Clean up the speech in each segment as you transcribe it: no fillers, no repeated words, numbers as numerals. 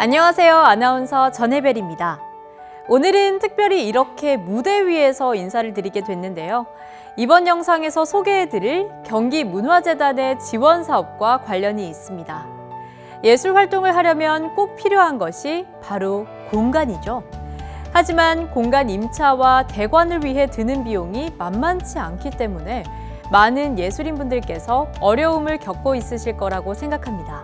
안녕하세요. 아나운서 전혜벨입니다. 오늘은 특별히 이렇게 무대 위에서 인사를 드리게 됐는데요. 이번 영상에서 소개해드릴 경기문화재단의 지원 사업과 관련이 있습니다. 예술 활동을 하려면 꼭 필요한 것이 바로 공간이죠. 하지만 공간 임차와 대관을 위해 드는 비용이 만만치 않기 때문에 많은 예술인분들께서 어려움을 겪고 있으실 거라고 생각합니다.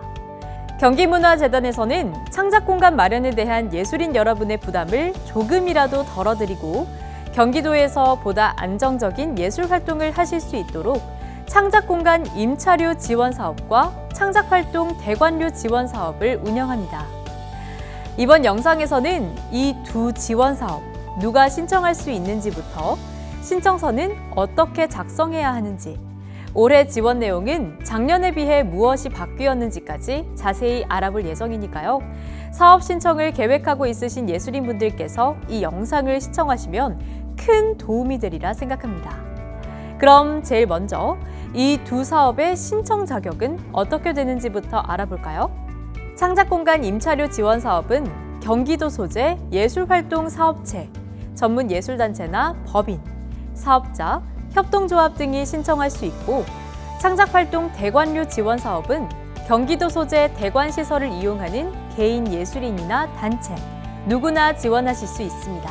경기문화재단에서는 창작공간 마련에 대한 예술인 여러분의 부담을 조금이라도 덜어드리고 경기도에서 보다 안정적인 예술 활동을 하실 수 있도록 창작공간 임차료 지원 사업과 창작활동 대관료 지원 사업을 운영합니다. 이번 영상에서는 이 두 지원 사업, 누가 신청할 수 있는지부터 신청서는 어떻게 작성해야 하는지, 올해 지원 내용은 작년에 비해 무엇이 바뀌었는지까지 자세히 알아볼 예정이니까요. 사업 신청을 계획하고 있으신 예술인분들께서 이 영상을 시청하시면 큰 도움이 되리라 생각합니다. 그럼 제일 먼저 이 두 사업의 신청 자격은 어떻게 되는지부터 알아볼까요? 창작공간 임차료 지원 사업은 경기도 소재 예술활동 사업체, 전문예술단체나 법인, 사업자, 협동조합 등이 신청할 수 있고, 창작활동 대관료 지원 사업은 경기도 소재 대관시설을 이용하는 개인 예술인이나 단체, 누구나 지원하실 수 있습니다.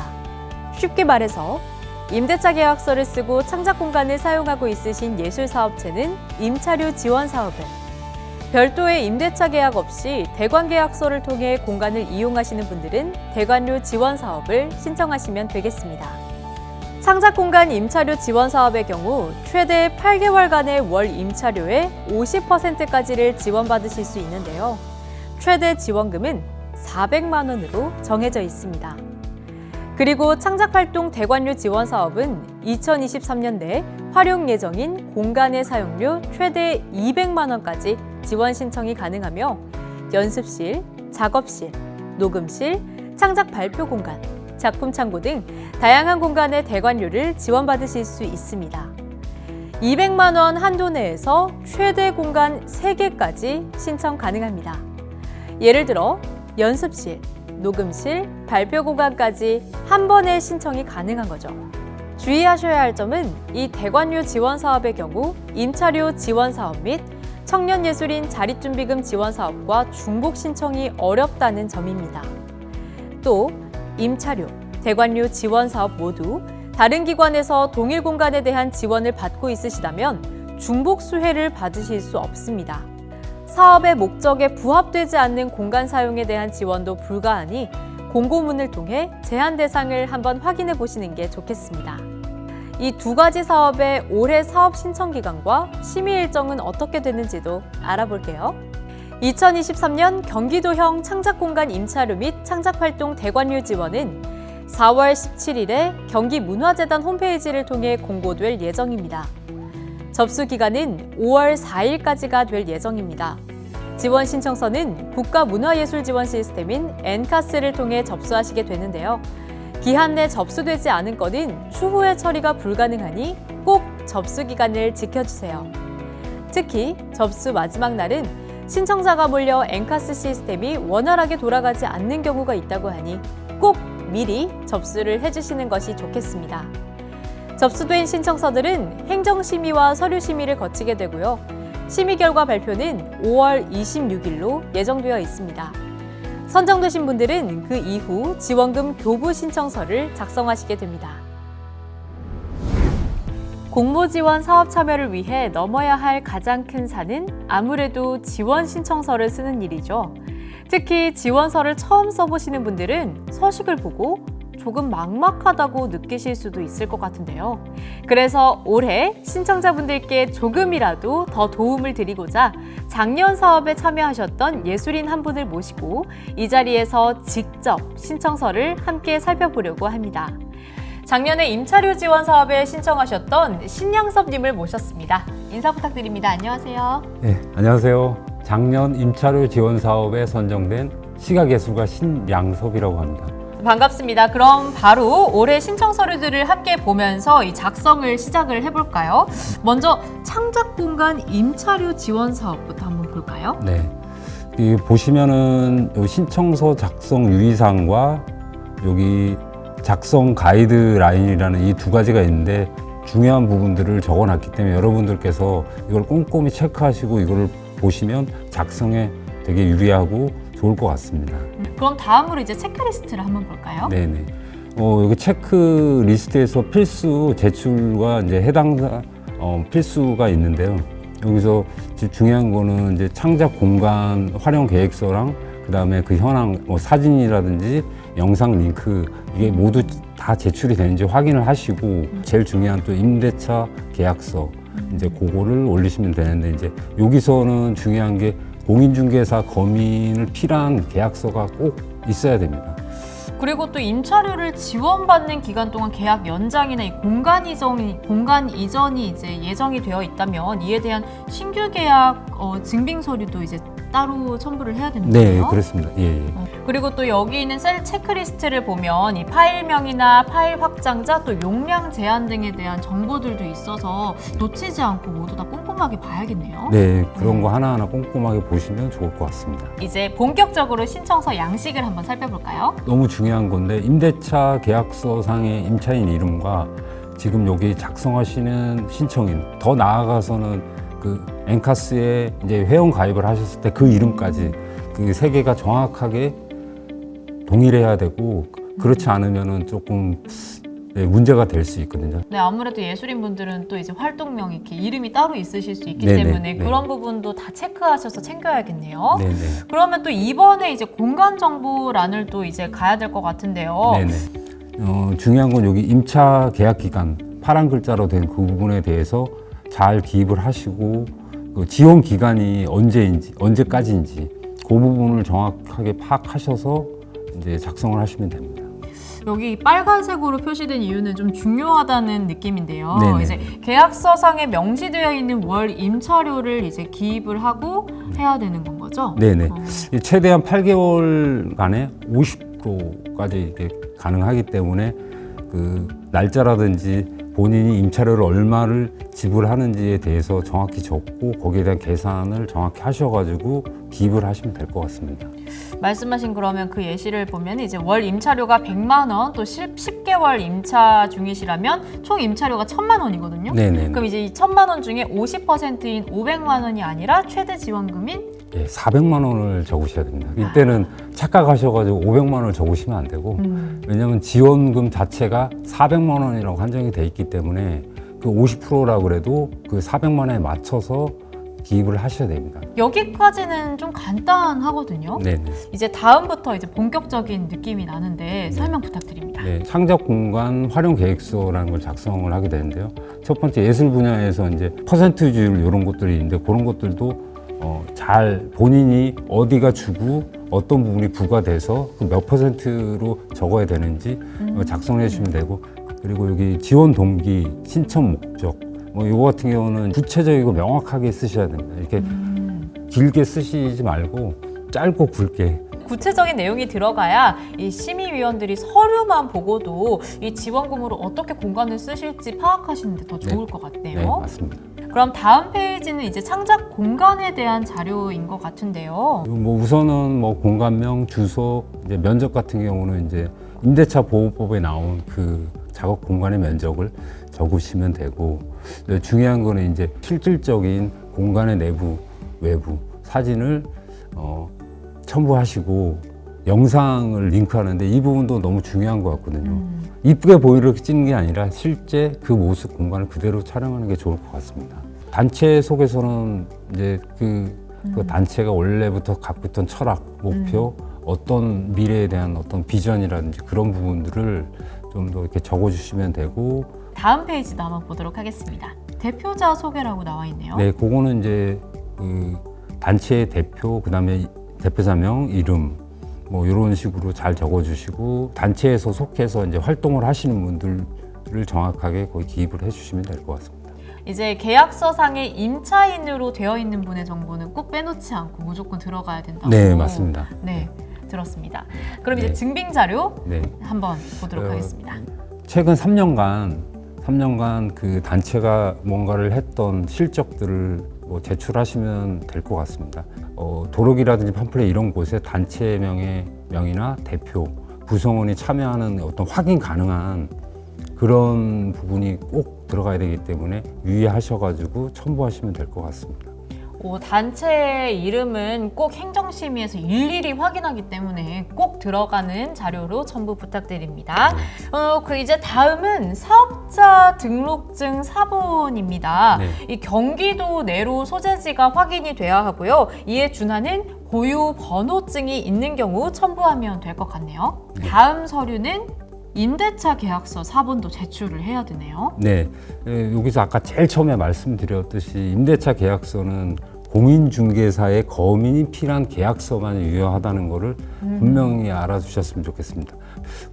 쉽게 말해서 임대차 계약서를 쓰고 창작공간을 사용하고 있으신 예술사업체는 임차료 지원 사업을, 별도의 임대차 계약 없이 대관계약서를 통해 공간을 이용하시는 분들은 대관료 지원 사업을 신청하시면 되겠습니다. 창작공간 임차료 지원 사업의 경우 최대 8개월간의 월 임차료의 50%까지를 지원받으실 수 있는데요. 최대 지원금은 400만 원으로 정해져 있습니다. 그리고 창작활동 대관료 지원 사업은 2023년 내 활용 예정인 공간의 사용료 최대 200만 원까지 지원 신청이 가능하며 연습실, 작업실, 녹음실, 창작 발표 공간, 작품 창고 등 다양한 공간의 대관료를 지원받으실 수 있습니다. 200만 원 한도 내에서 최대 공간 3개까지 신청 가능합니다. 예를 들어 연습실, 녹음실, 발표 공간까지 한 번에 신청이 가능한 거죠. 주의하셔야 할 점은 이 대관료 지원 사업의 경우 임차료 지원 사업 및 청년예술인 자립준비금 지원 사업과 중복 신청이 어렵다는 점입니다. 또 임차료, 대관료 지원 사업 모두 다른 기관에서 동일 공간에 대한 지원을 받고 있으시다면 중복 수혜를 받으실 수 없습니다. 사업의 목적에 부합되지 않는 공간 사용에 대한 지원도 불가하니 공고문을 통해 제한 대상을 한번 확인해 보시는 게 좋겠습니다. 이 두 가지 사업의 올해 사업 신청 기간과 심의 일정은 어떻게 되는지도 알아볼게요. 2023년 경기도형 창작공간 임차료 및 창작활동 대관료 지원은 4월 17일에 경기문화재단 홈페이지를 통해 공고될 예정입니다. 접수 기간은 5월 4일까지가 될 예정입니다. 지원 신청서는 국가문화예술 지원 시스템인 엔카스를 통해 접수하시게 되는데요. 기한 내 접수되지 않은 건은 추후에 처리가 불가능하니 꼭 접수 기간을 지켜주세요. 특히 접수 마지막 날은 신청자가 몰려 엔카스 시스템이 원활하게 돌아가지 않는 경우가 있다고 하니 꼭 미리 접수를 해주시는 것이 좋겠습니다. 접수된 신청서들은 행정심의와 서류심의를 거치게 되고요. 심의 결과 발표는 5월 26일로 예정되어 있습니다. 선정되신 분들은 그 이후 지원금 교부 신청서를 작성하시게 됩니다. 공모지원 사업 참여를 위해 넘어야 할 가장 큰 산은 아무래도 지원 신청서를 쓰는 일이죠. 특히 지원서를 처음 써보시는 분들은 서식을 보고 조금 막막하다고 느끼실 수도 있을 것 같은데요. 그래서 올해 신청자분들께 조금이라도 더 도움을 드리고자 작년 사업에 참여하셨던 예술인 한 분을 모시고 이 자리에서 직접 신청서를 함께 살펴보려고 합니다. 작년에 임차료 지원 사업에 신청하셨던 신양섭님을 모셨습니다. 인사 부탁드립니다. 안녕하세요. 네, 안녕하세요. 작년 임차료 지원 사업에 선정된 시각예술가 신양섭이라고 합니다. 반갑습니다. 그럼 바로 올해 신청 서류들을 함께 보면서 이 작성을 시작을 해볼까요? 먼저 창작공간 임차료 지원 사업부터 한번 볼까요? 네, 이 보시면은 요 신청서 작성 유의사항과 여기 작성 가이드라인이라는 이 두 가지가 있는데 중요한 부분들을 적어놨기 때문에 여러분들께서 이걸 꼼꼼히 체크하시고 이거를 보시면 작성에 되게 유리하고 좋을 것 같습니다. 그럼 다음으로 이제 체크리스트를 한번 볼까요? 네네. 여기 체크리스트에서 필수 제출과 이제 해당 필수가 있는데요. 여기서 중요한 거는 이제 창작 공간 활용 계획서랑 그다음에 그 현황 사진이라든지 영상 링크 이게 모두 다 제출이 되는지 확인을 하시고 제일 중요한 또 임대차 계약서 이제 그거를 올리시면 되는데 이제 여기서는 중요한 게 공인중개사 검인을 필요한 계약서가 꼭 있어야 됩니다. 그리고 또 임차료를 지원받는 기간 동안 계약 연장이나 이 공간 이전이 이제 예정이 되어 있다면 이에 대한 신규 계약 증빙 서류도 이제 따로 첨부를 해야 되는 네, 거예요? 그렇습니다. 예. 그리고 또 여기 있는 셀 체크리스트를 보면 이 파일명이나 파일 확장자 또 용량 제한 등에 대한 정보들도 있어서 놓치지 않고 모두 다 꼼꼼하게 봐야겠네요. 네, 그런 거 하나하나 꼼꼼하게 보시면 좋을 것 같습니다. 이제 본격적으로 신청서 양식을 한번 살펴볼까요? 너무 중요한 건데 임대차 계약서 상의 임차인 이름과 지금 여기 작성하시는 신청인 더 나아가서는 그 엔카스에 이제 회원 가입을 하셨을 때 그 이름까지 그 세 개가 정확하게 동일해야 되고 그렇지 않으면은 조금 문제가 될 수 있거든요. 네, 아무래도 예술인 분들은 또 이제 활동명 이렇게 이름이 따로 있으실 수 있기 네네, 때문에 네. 그런 부분도 다 체크하셔서 챙겨야겠네요. 네네. 그러면 또 이번에 이제 공간 정보란을 또 이제 가야 될 것 같은데요. 네네. 중요한 건 여기 임차 계약 기간 파란 글자로 된 그 부분에 대해서 잘 기입을 하시고 그 지원 기간이 언제까지인지 그 부분을 정확하게 파악하셔서 이제 작성을 하시면 됩니다. 여기 빨간색으로 표시된 이유는 좀 중요하다는 느낌인데요. 네네. 이제 계약서상에 명시되어 있는 월 임차료를 이제 기입을 하고 해야 되는 건 거죠? 네네. 최대한 8개월간에 50%까지 이게 가능하기 때문에 그 날짜라든지 본인이 임차료를 얼마를 지불하는지에 대해서 정확히 적고 거기에 대한 계산을 정확히 하셔가지고 기입을 하시면 될 것 같습니다. 말씀하신 그러면 그 예시를 보면 이제 월 임차료가 100만 원, 또 10개월 임차 중이시라면 총 임차료가 1,000만 원이거든요. 네네. 그럼 이제 이 1,000만 원 중에 50%인 500만 원이 아니라 최대 지원금인 예, 400만 원을 적으셔야 됩니다. 이때는 착각하셔가지고 500만 원을 적으시면 안 되고 왜냐하면 지원금 자체가 400만 원이라고 한정이 돼 있기 때문에 그 50%라고 그래도 그 400만 원에 맞춰서 기입을 하셔야 됩니다. 여기까지는 좀 간단하거든요. 네네. 이제 다음부터 이제 본격적인 느낌이 나는데 설명 부탁드립니다. 네, 창작 공간 활용 계획서라는 걸 작성을 하게 되는데요. 첫 번째 예술 분야에서 이제 퍼센트주율 이런 것들이 있는데 그런 것들도 잘 본인이 어디가 주고 어떤 부분이 부과돼서 그 몇 퍼센트로 적어야 되는지 작성해 주시면 되고 그리고 여기 지원 동기, 신청 목적 이거 같은 경우는 구체적이고 명확하게 쓰셔야 됩니다. 이렇게 길게 쓰시지 말고 짧고 굵게 구체적인 내용이 들어가야 이 심의위원들이 서류만 보고도 이 지원금으로 어떻게 공간을 쓰실지 파악하시는데 더 좋을 것 같네요. 네, 맞습니다. 그럼 다음 페이지는 이제 창작 공간에 대한 자료인 것 같은데요. 우선은 공간명, 주소, 이제 면적 같은 경우는 이제 임대차 보호법에 나온 그 작업 공간의 면적을 적으시면 되고 중요한 거는 이제 실질적인 공간의 내부, 외부 사진을 첨부하시고 영상을 링크하는데 이 부분도 너무 중요한 것 같거든요. 이쁘게 보이려고 찍는 게 아니라 실제 그 모습 공간을 그대로 촬영하는 게 좋을 것 같습니다. 단체 속에서는 이제 그 단체가 원래부터 갖고 있던 철학, 목표, 어떤 미래에 대한 어떤 비전이라든지 그런 부분들을 좀 더 이렇게 적어주시면 되고 다음 페이지도 한번 보도록 하겠습니다. 대표자 소개라고 나와 있네요. 네, 그거는 이제 그 단체의 대표, 그다음에 대표자명, 이름 이런 식으로 잘 적어주시고 단체에서 속해서 이제 활동을 하시는 분들을 정확하게 거기 기입을 해주시면 될 것 같습니다. 이제 계약서상에 임차인으로 되어 있는 분의 정보는 꼭 빼놓지 않고 무조건 들어가야 된다고. 네, 맞습니다. 네, 들었습니다. 그럼 이제 네. 증빙 자료 네. 한번 보도록 하겠습니다. 최근 3년간 3년간 그 단체가 뭔가를 했던 실적들을 뭐 제출하시면 될 것 같습니다. 도록이라든지 팜플렛 이런 곳에 단체명이나 대표, 구성원이 참여하는 어떤 확인 가능한 그런 부분이 꼭 들어가야 되기 때문에 유의하셔가지고 첨부하시면 될 것 같습니다. 단체 이름은 꼭 행정심의에서 일일이 확인하기 때문에 꼭 들어가는 자료로 첨부 부탁드립니다. 그 이제 다음은 사업자 등록증 사본입니다. 네. 이 경기도 내로 소재지가 확인이 돼야 하고요. 이에 준하는 고유 번호증이 있는 경우 첨부하면 될 것 같네요. 네. 다음 서류는 임대차 계약서 사본도 제출을 해야 되네요. 네, 여기서 아까 제일 처음에 말씀드렸듯이 임대차 계약서는 공인중개사의 검인이 필요한 계약서만 유효하다는 것을 분명히 알아주셨으면 좋겠습니다.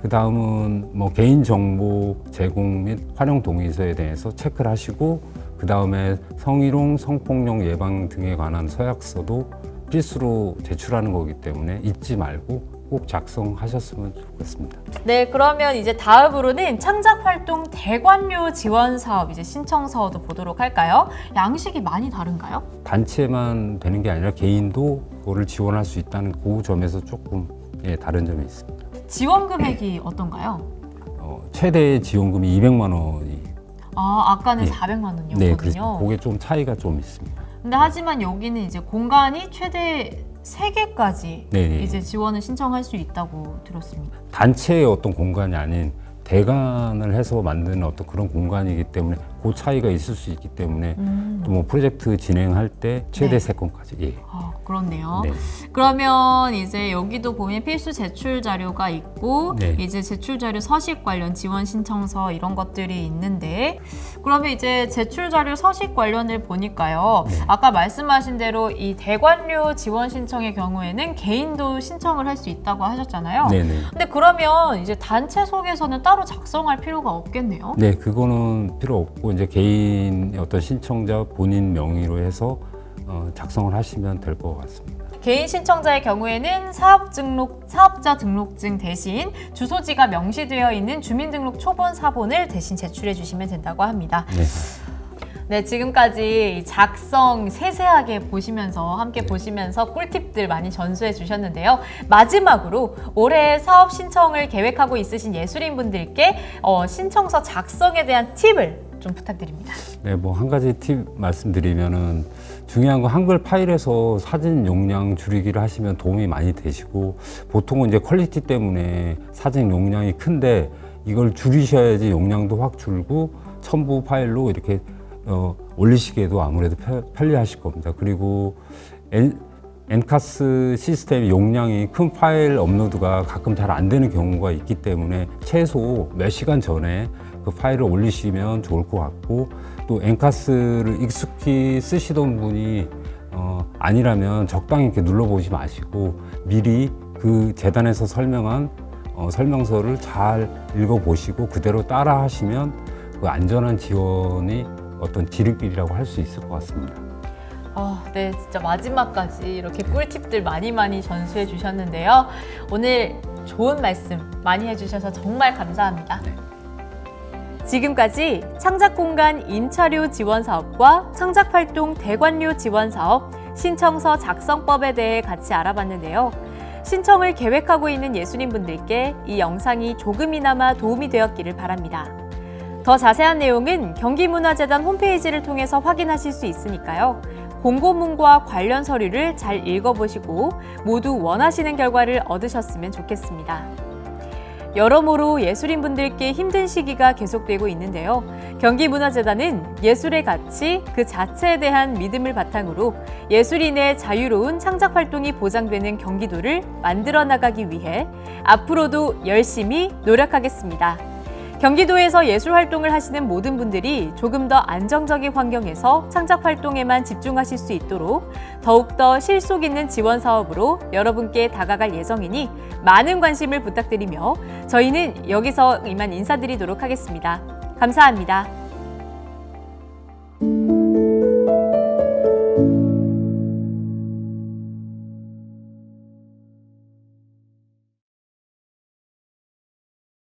그 다음은 뭐 개인정보 제공 및 활용 동의서에 대해서 체크를 하시고 그 다음에 성희롱, 성폭력 예방 등에 관한 서약서도 필수로 제출하는 거기 때문에 잊지 말고 꼭 작성하셨으면 좋겠습니다. 네, 그러면 이제 다음으로는 창작활동 대관료 지원 사업 이제 신청서도 보도록 할까요? 양식이 많이 다른가요? 단체만 되는 게 아니라 개인도 그거를 지원할 수 있다는 그 점에서 조금 다른 점이 있습니다. 지원 금액이 어떤가요? 최대 지원금이 200만 원이. 아까는 예. 400만 원이었거든요. 네, 그래서 그게 좀 차이가 좀 있습니다. 근데 하지만 여기는 이제 공간이 최대 3개까지 네네. 이제 지원을 신청할 수 있다고 들었습니다. 단체의 어떤 공간이 아닌 대관을 해서 만드는 어떤 그런 공간이기 때문에 그 차이가 있을 수 있기 때문에 또 뭐 프로젝트 진행할 때 최대 네. 3건까지. 예. 그렇네요. 네. 그러면 이제 여기도 보면 필수 제출 자료가 있고 네. 이제 제출 자료 서식 관련 지원 신청서 이런 것들이 있는데 그러면 이제 제출 자료 서식 관련을 보니까요. 네. 아까 말씀하신 대로 이 대관료 지원 신청의 경우에는 개인도 신청을 할 수 있다고 하셨잖아요. 네네. 근데 그러면 이제 단체 속에서는 따로 작성할 필요가 없겠네요. 네, 그거는 필요 없고 이제 개인 어떤 신청자 본인 명의로 해서 작성을 하시면 될 것 같습니다. 개인 신청자의 경우에는 사업자 등록증 대신 주소지가 명시되어 있는 주민등록 초본 사본을 대신 제출해 주시면 된다고 합니다. 네. 네, 지금까지 작성 세세하게 보시면서 함께 보시면서 꿀팁들 많이 전수해 주셨는데요. 마지막으로 올해 사업 신청을 계획하고 있으신 예술인분들께 신청서 작성에 대한 팁을 좀 부탁드립니다. 네, 뭐 한 가지 팁 말씀드리면은 중요한 건 한글 파일에서 사진 용량 줄이기를 하시면 도움이 많이 되시고 보통은 이제 퀄리티 때문에 사진 용량이 큰데 이걸 줄이셔야지 용량도 확 줄고 첨부 파일로 이렇게 올리시기에도 아무래도 편리하실 겁니다. 그리고 엔카스 시스템의 용량이 큰 파일 업로드가 가끔 잘 안 되는 경우가 있기 때문에 최소 몇 시간 전에 그 파일을 올리시면 좋을 것 같고 또 엔카스를 익숙히 쓰시던 분이 아니라면 적당히 이렇게 눌러보지 마시고 미리 그 재단에서 설명한 설명서를 잘 읽어보시고 그대로 따라 하시면 그 안전한 지원이 어떤 지름길이라고 할 수 있을 것 같습니다. 네, 진짜 마지막까지 이렇게 꿀팁들 많이 전수해 주셨는데요. 오늘 좋은 말씀 많이 해주셔서 정말 감사합니다. 네. 지금까지 창작공간 임차료 지원 사업과 창작활동 대관료 지원 사업 신청서 작성법에 대해 같이 알아봤는데요. 신청을 계획하고 있는 예술인분들께 이 영상이 조금이나마 도움이 되었기를 바랍니다. 더 자세한 내용은 경기문화재단 홈페이지를 통해서 확인하실 수 있으니까요. 공고문과 관련 서류를 잘 읽어보시고 모두 원하시는 결과를 얻으셨으면 좋겠습니다. 여러모로 예술인분들께 힘든 시기가 계속되고 있는데요. 경기문화재단은 예술의 가치 그 자체에 대한 믿음을 바탕으로 예술인의 자유로운 창작활동이 보장되는 경기도를 만들어 나가기 위해 앞으로도 열심히 노력하겠습니다. 경기도에서 예술활동을 하시는 모든 분들이 조금 더 안정적인 환경에서 창작활동에만 집중하실 수 있도록 더욱더 실속 있는 지원 사업으로 여러분께 다가갈 예정이니 많은 관심을 부탁드리며 저희는 여기서 이만 인사드리도록 하겠습니다. 감사합니다.